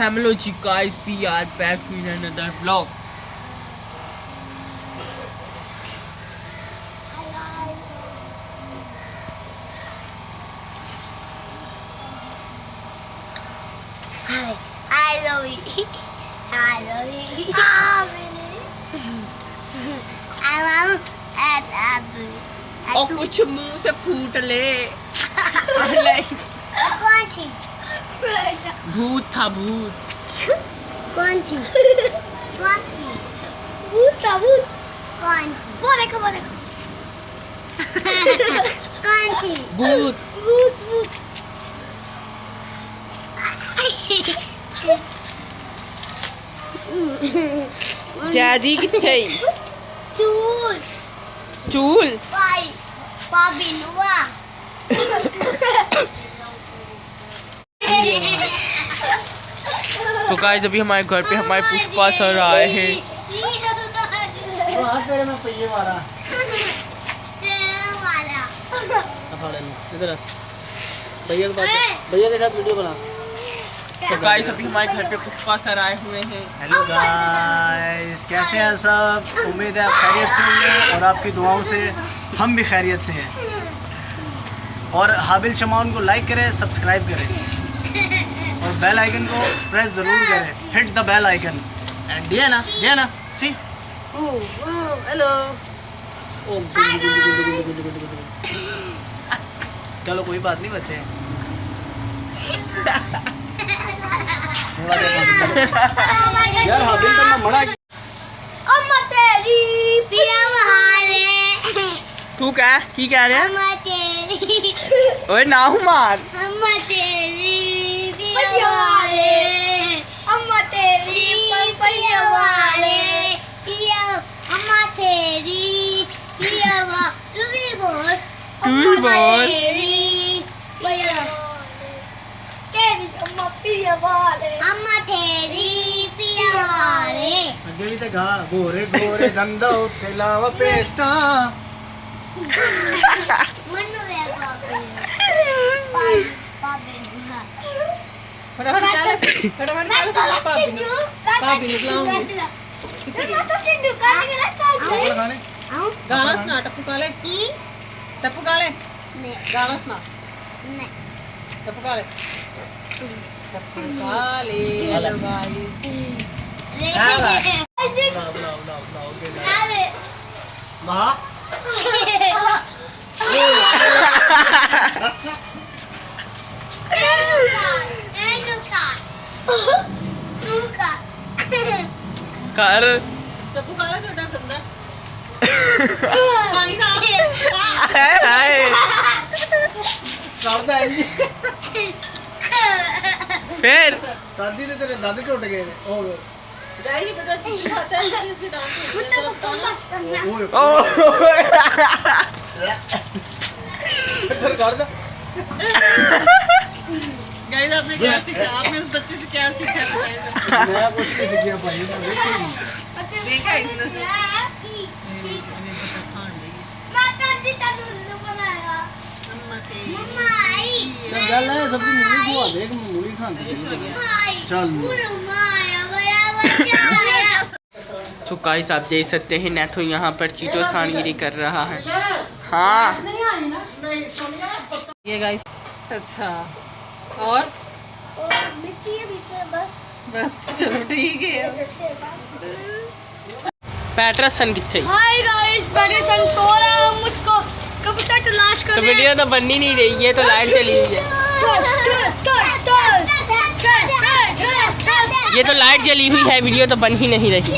hello guys, we are back with another vlog. और कुछ मुंह से फूट ले। कौन सी? भूत था भूत। कौन सी? कौन सी? भूत था भूत। कौन सी? वो देखो कौन सी? भूत भूत भूत। जाजी किथे? चूल चूल पाई पाबिनुआ। तो गाइस अभी हमारे घर पे हमारे पुष्पा सर आए हैं। भैया के साथ वीडियो बना। तो गाइस अभी हमारे घर पे पुष्पा सर आए हुए हैं। हेलो गाइस, कैसे हैं सब? उम्मीद है आप खैरियत से होंगे और आपकी दुआओं से हम भी खैरियत से हैं। और हाबिलशमून को लाइक करें, सब्सक्राइब करें और बेल आइकन को प्रेस ज़रूर करें। Hit the bell icon and दिया ना सी। हेलो। चलो कोई बात नहीं बच्चे। यार हाबिल करना मना। अम्मा तेरी पिया बहारे। तू क्या की कह रहे हैं? अम्मा तेरी। ओए ना हूँ मार। अम्मा तेरी पिया बहारे। अम्मा तेरी पिया बहारे। पिया अम्मा तेरी पिया बहा। तू भी बोल। तू भी बोल। तेरी पिया तेरी अम्मा पिया बहारे। अम्मा तेरी पिया बहारे। अगे भी तो गा गोरे गोरे धंधा उत्ते लावा पेस्टा। मन्नू रे पापे। पापे फटाफट चल फटाफट चल पापी निकलाऊंगी। गाना सुना टप्पू काले। टप्पू काले गाना सुना। टप्पू काले टप्पू काले। हेलो गाइस महा कर टप्पू काला छोटा बंदा हाय हाय करदा है जी। फिर दादी ने तेरे दादी टूट गए ने। ओ जाई बता चिट्ठी खाता है इसके डांस ओए ओ इधर कर दे। गाइस आपने क्या सीखा? आपने उस बच्चे से क्या सीखा बताइए। मैं कुछ नहीं सीखा भाई, मैं देखा इसने चल है सब्जी मूली खवा देख मूली खान चल। तो गाइस आप देख सकते हैं नेथो यहाँ पर चीटो सानगिरी कर रहा है। हाँ ये गाइस। अच्छा और मिर्ची है बीच में बस चलो ठीक है। पैटरसन किथे? हाय गाइस, मैंने सन सो रहा हूं। मुझको कब से तलाश कर तो वीडियो तो बननी नहीं रही है, तो लाइट चली हुई है। ये तो लाइट जली हुई है, वीडियो तो बन ही नहीं रही।